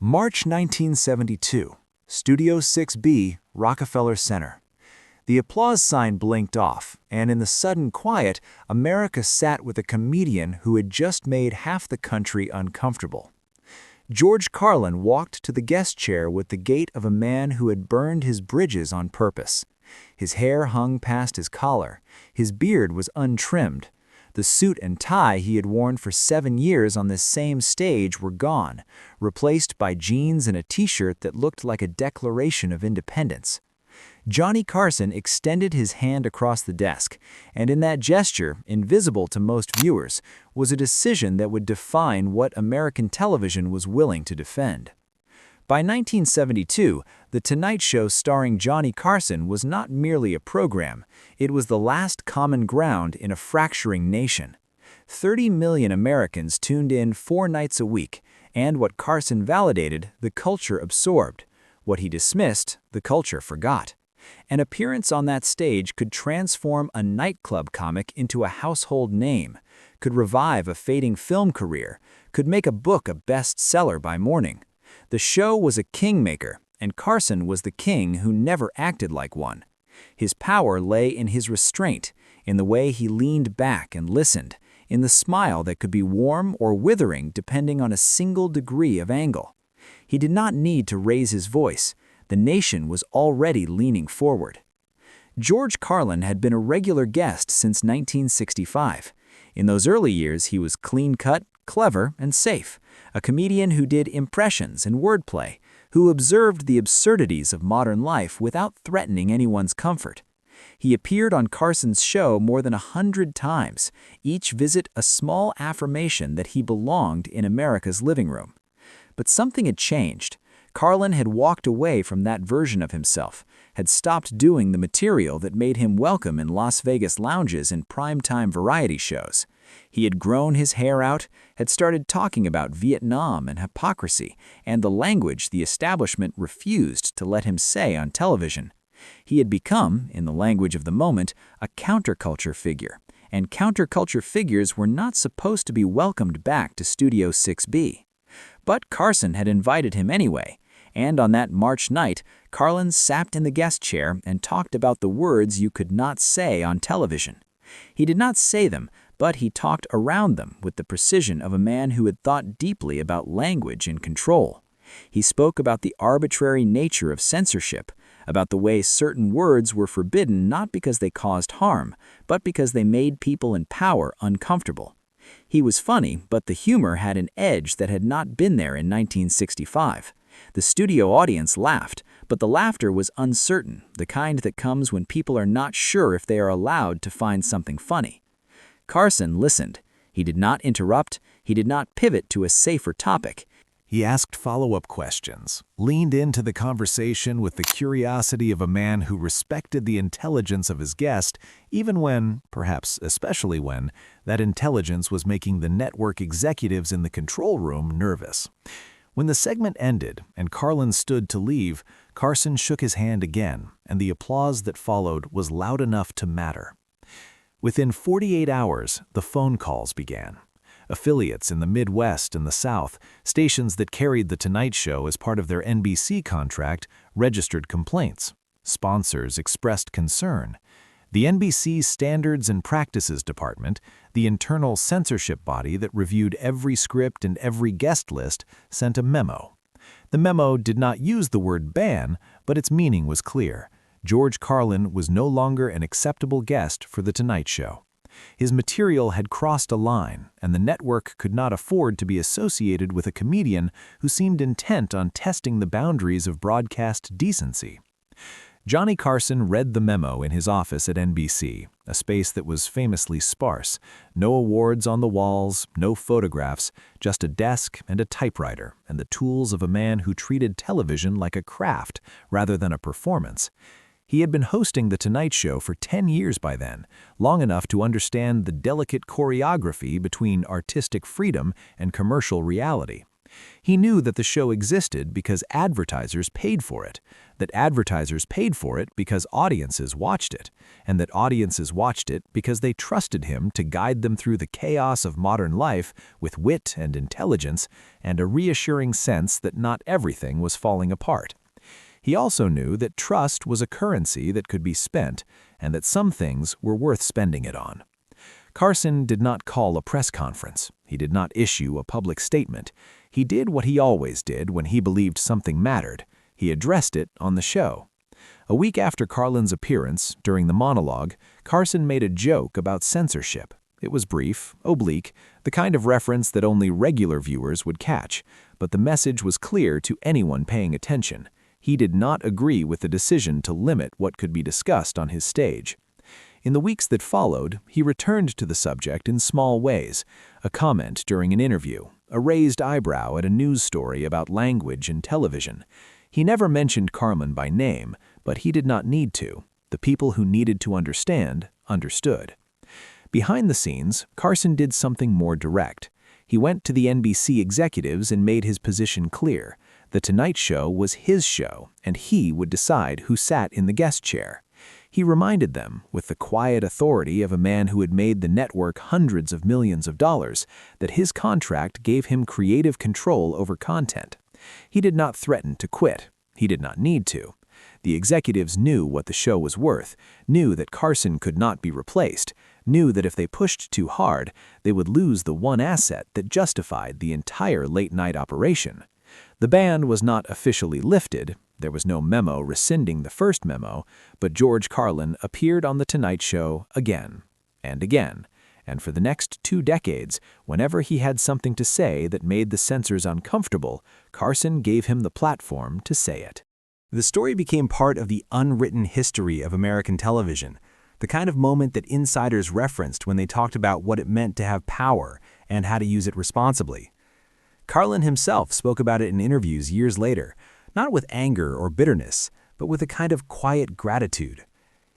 March 1972, Studio 6B, Rockefeller Center. The applause sign blinked off, and in the sudden quiet, America sat with a comedian who had just made half the country uncomfortable. George Carlin walked to the guest chair with the gait of a man who had burned his bridges on purpose. His hair hung past his collar. His beard was untrimmed. The suit and tie he had worn for 7 years on this same stage were gone, replaced by jeans and a t-shirt that looked like a declaration of independence. Johnny Carson extended his hand across the desk, and in that gesture, invisible to most viewers, was a decision that would define what American television was willing to defend. By 1972, The Tonight Show starring Johnny Carson was not merely a program, it was the last common ground in a fracturing nation. 30 million Americans tuned in 4 nights a week, and what Carson validated, the culture absorbed. What he dismissed, the culture forgot. An appearance on that stage could transform a nightclub comic into a household name, could revive a fading film career, could make a book a bestseller by morning. The show was a kingmaker, and Carson was the king who never acted like one. His power lay in his restraint, in the way he leaned back and listened, in the smile that could be warm or withering depending on a single degree of angle. He did not need to raise his voice. The nation was already leaning forward. George Carlin had been a regular guest since 1965. In those early years, he was clean-cut, clever, and safe, a comedian who did impressions and wordplay, who observed the absurdities of modern life without threatening anyone's comfort. He appeared on Carson's show more than 100 times, each visit a small affirmation that he belonged in America's living room. But something had changed. Carlin had walked away from that version of himself, had stopped doing the material that made him welcome in Las Vegas lounges and primetime variety shows. He had grown his hair out, had started talking about Vietnam and hypocrisy, and the language the establishment refused to let him say on television. He had become, in the language of the moment, a counterculture figure, and counterculture figures were not supposed to be welcomed back to Studio 6B. But Carson had invited him anyway, and on that March night, Carlin sat in the guest chair and talked about the words you could not say on television. He did not say them, but he talked around them with the precision of a man who had thought deeply about language and control. He spoke about the arbitrary nature of censorship, about the way certain words were forbidden not because they caused harm, but because they made people in power uncomfortable. He was funny, but the humor had an edge that had not been there in 1965. The studio audience laughed, but the laughter was uncertain, the kind that comes when people are not sure if they are allowed to find something funny. Carson listened. He did not interrupt. He did not pivot to a safer topic. He asked follow-up questions, leaned into the conversation with the curiosity of a man who respected the intelligence of his guest, even when, perhaps especially when, that intelligence was making the network executives in the control room nervous. When the segment ended and Carlin stood to leave, Carson shook his hand again, and the applause that followed was loud enough to matter. Within 48 hours, the phone calls began. Affiliates in the Midwest and the South, stations that carried The Tonight Show as part of their NBC contract, registered complaints. Sponsors expressed concern. The NBC's Standards and Practices Department, the internal censorship body that reviewed every script and every guest list, sent a memo. The memo did not use the word ban, but its meaning was clear. George Carlin was no longer an acceptable guest for The Tonight Show. His material had crossed a line, and the network could not afford to be associated with a comedian who seemed intent on testing the boundaries of broadcast decency. Johnny Carson read the memo in his office at NBC, a space that was famously sparse. No awards on the walls, no photographs, just a desk and a typewriter, and the tools of a man who treated television like a craft rather than a performance. He had been hosting The Tonight Show for 10 years by then, long enough to understand the delicate choreography between artistic freedom and commercial reality. He knew that the show existed because advertisers paid for it, that advertisers paid for it because audiences watched it, and that audiences watched it because they trusted him to guide them through the chaos of modern life with wit and intelligence and a reassuring sense that not everything was falling apart. He also knew that trust was a currency that could be spent and that some things were worth spending it on. Carson did not call a press conference. He did not issue a public statement. He did what he always did when he believed something mattered. He addressed it on the show. A week after Carlin's appearance, during the monologue, Carson made a joke about censorship. It was brief, oblique, the kind of reference that only regular viewers would catch, but the message was clear to anyone paying attention. He did not agree with the decision to limit what could be discussed on his stage. In the weeks that followed, he returned to the subject in small ways, a comment during an interview, a raised eyebrow at a news story about language and television. He never mentioned Carlin by name, but he did not need to. The people who needed to understand, understood. Behind the scenes, Carson did something more direct. He went to the NBC executives and made his position clear. The Tonight Show was his show, and he would decide who sat in the guest chair. He reminded them, with the quiet authority of a man who had made the network hundreds of millions of dollars, that his contract gave him creative control over content. He did not threaten to quit. He did not need to. The executives knew what the show was worth, knew that Carson could not be replaced, knew that if they pushed too hard, they would lose the one asset that justified the entire late-night operation. The ban was not officially lifted. There was no memo rescinding the first memo, but George Carlin appeared on The Tonight Show again and again, and for the next 2 decades, whenever he had something to say that made the censors uncomfortable, Carson gave him the platform to say it. The story became part of the unwritten history of American television, the kind of moment that insiders referenced when they talked about what it meant to have power and how to use it responsibly. Carlin himself spoke about it in interviews years later, not with anger or bitterness, but with a kind of quiet gratitude.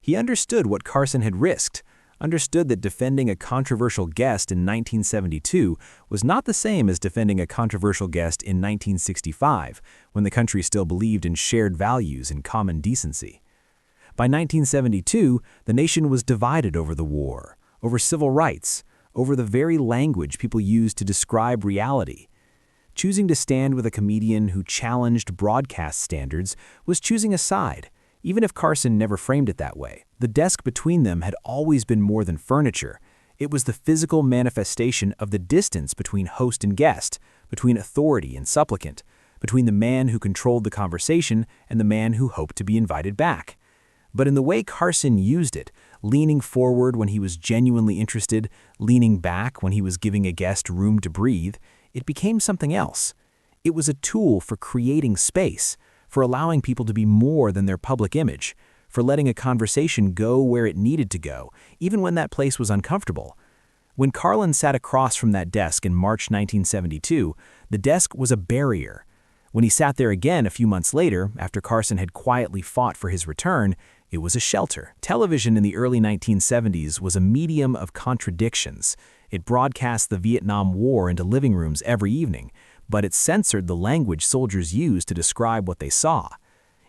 He understood what Carson had risked, understood that defending a controversial guest in 1972 was not the same as defending a controversial guest in 1965, when the country still believed in shared values and common decency. By 1972, the nation was divided over the war, over civil rights, over the very language people used to describe reality. Choosing to stand with a comedian who challenged broadcast standards was choosing a side, even if Carson never framed it that way. The desk between them had always been more than furniture. It was the physical manifestation of the distance between host and guest, between authority and supplicant, between the man who controlled the conversation and the man who hoped to be invited back. But in the way Carson used it, leaning forward when he was genuinely interested, leaning back when he was giving a guest room to breathe, it became something else. It was a tool for creating space, for allowing people to be more than their public image, for letting a conversation go where it needed to go, even when that place was uncomfortable. When Carlin sat across from that desk in March 1972, the desk was a barrier. When he sat there again a few months later, after Carson had quietly fought for his return, it was a shelter. Television in the early 1970s was a medium of contradictions. It broadcast the Vietnam War into living rooms every evening, but it censored the language soldiers used to describe what they saw.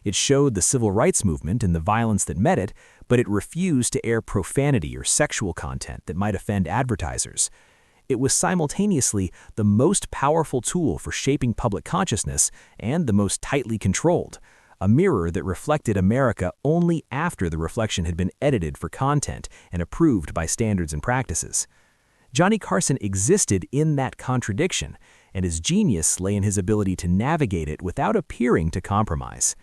It showed the civil rights movement and the violence that met it, but it refused to air profanity or sexual content that might offend advertisers. It was simultaneously the most powerful tool for shaping public consciousness and the most tightly controlled, a mirror that reflected America only after the reflection had been edited for content and approved by standards and practices. Johnny Carson existed in that contradiction, and his genius lay in his ability to navigate it without appearing to compromise.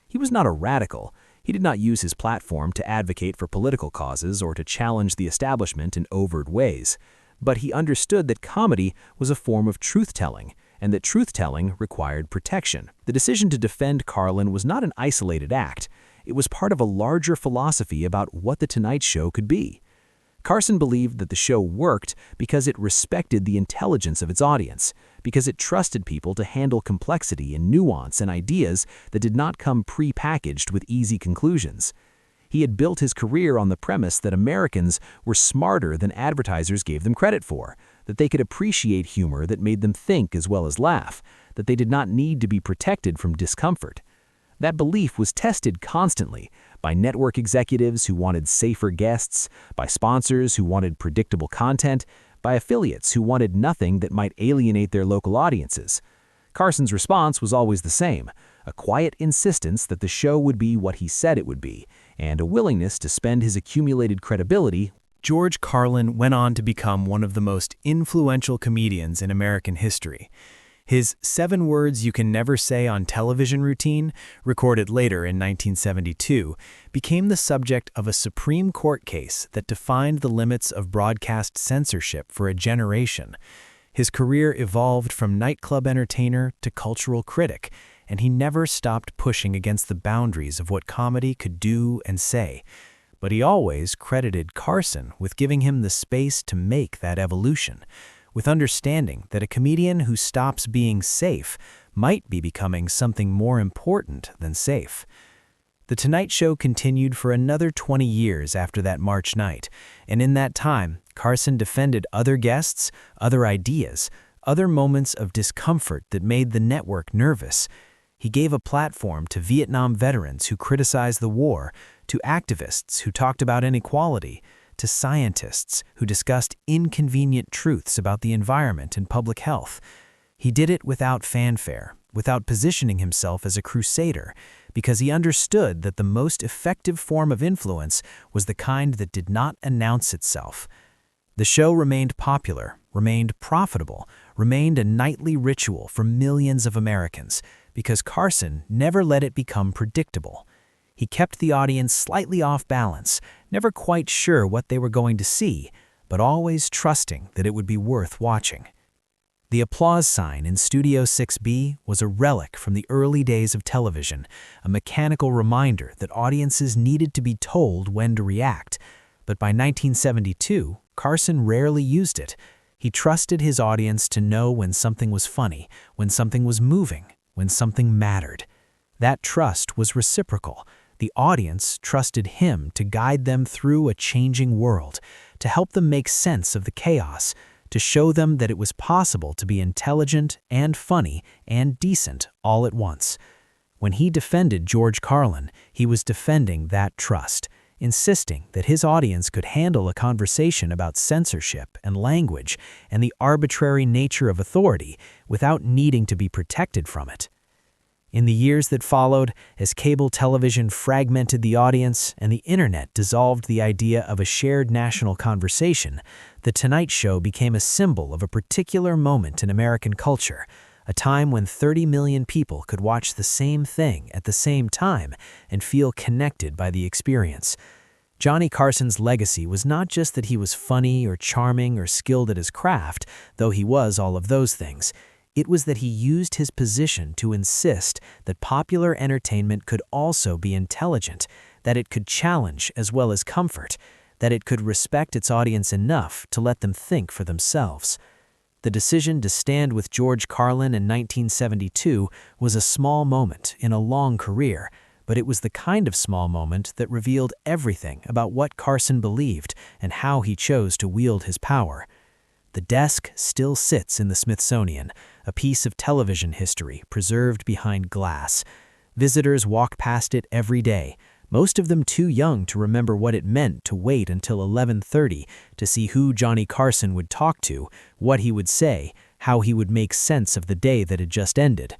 He was not a radical. He did not use his platform to advocate for political causes or to challenge the establishment in overt ways. But he understood that comedy was a form of truth-telling, and that truth-telling required protection. The decision to defend Carlin was not an isolated act. It was part of a larger philosophy about what The Tonight Show could be. Carson believed that the show worked because it respected the intelligence of its audience, because it trusted people to handle complexity and nuance and ideas that did not come pre-packaged with easy conclusions. He had built his career on the premise that Americans were smarter than advertisers gave them credit for, that they could appreciate humor that made them think as well as laugh, that they did not need to be protected from discomfort. That belief was tested constantly by network executives who wanted safer guests, by sponsors who wanted predictable content, by affiliates who wanted nothing that might alienate their local audiences. Carson's response was always the same, a quiet insistence that the show would be what he said it would be, and a willingness to spend his accumulated credibility. George Carlin went on to become one of the most influential comedians in American history. His 7 words you can never say on television routine, recorded later in 1972, became the subject of a Supreme Court case that defined the limits of broadcast censorship for a generation. His career evolved from nightclub entertainer to cultural critic, and he never stopped pushing against the boundaries of what comedy could do and say. But he always credited Carson with giving him the space to make that evolution, with understanding that a comedian who stops being safe might be becoming something more important than safe. The Tonight Show continued for another 20 years after that March night, and in that time, Carson defended other guests, other ideas, other moments of discomfort that made the network nervous. He gave a platform to Vietnam veterans who criticized the war, to activists who talked about inequality, to scientists who discussed inconvenient truths about the environment and public health. He did it without fanfare, without positioning himself as a crusader, because he understood that the most effective form of influence was the kind that did not announce itself. The show remained popular, remained profitable, remained a nightly ritual for millions of Americans, because Carson never let it become predictable. He kept the audience slightly off balance, never quite sure what they were going to see, but always trusting that it would be worth watching. The applause sign in Studio 6B was a relic from the early days of television, a mechanical reminder that audiences needed to be told when to react. But by 1972, Carson rarely used it. He trusted his audience to know when something was funny, when something was moving, when something mattered. That trust was reciprocal. The audience trusted him to guide them through a changing world, to help them make sense of the chaos, to show them that it was possible to be intelligent and funny and decent all at once. When he defended George Carlin, he was defending that trust, insisting that his audience could handle a conversation about censorship and language and the arbitrary nature of authority without needing to be protected from it. In the years that followed, as cable television fragmented the audience and the internet dissolved the idea of a shared national conversation, The Tonight Show became a symbol of a particular moment in American culture, a time when 30 million people could watch the same thing at the same time and feel connected by the experience. Johnny Carson's legacy was not just that he was funny or charming or skilled at his craft, though he was all of those things. It was that he used his position to insist that popular entertainment could also be intelligent, that it could challenge as well as comfort, that it could respect its audience enough to let them think for themselves. The decision to stand with George Carlin in 1972 was a small moment in a long career, but it was the kind of small moment that revealed everything about what Carson believed and how he chose to wield his power. The desk still sits in the Smithsonian, a piece of television history preserved behind glass. Visitors walk past it every day, most of them too young to remember what it meant to wait until 11:30 to see who Johnny Carson would talk to, what he would say, how he would make sense of the day that had just ended.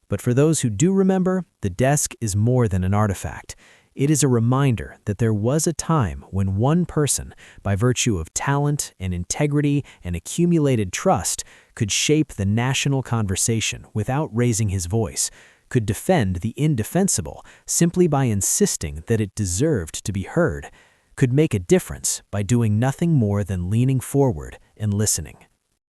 But for those who do remember, the desk is more than an artifact. It is a reminder that there was a time when one person, by virtue of talent and integrity and accumulated trust, could shape the national conversation without raising his voice, could defend the indefensible simply by insisting that it deserved to be heard, could make a difference by doing nothing more than leaning forward and listening.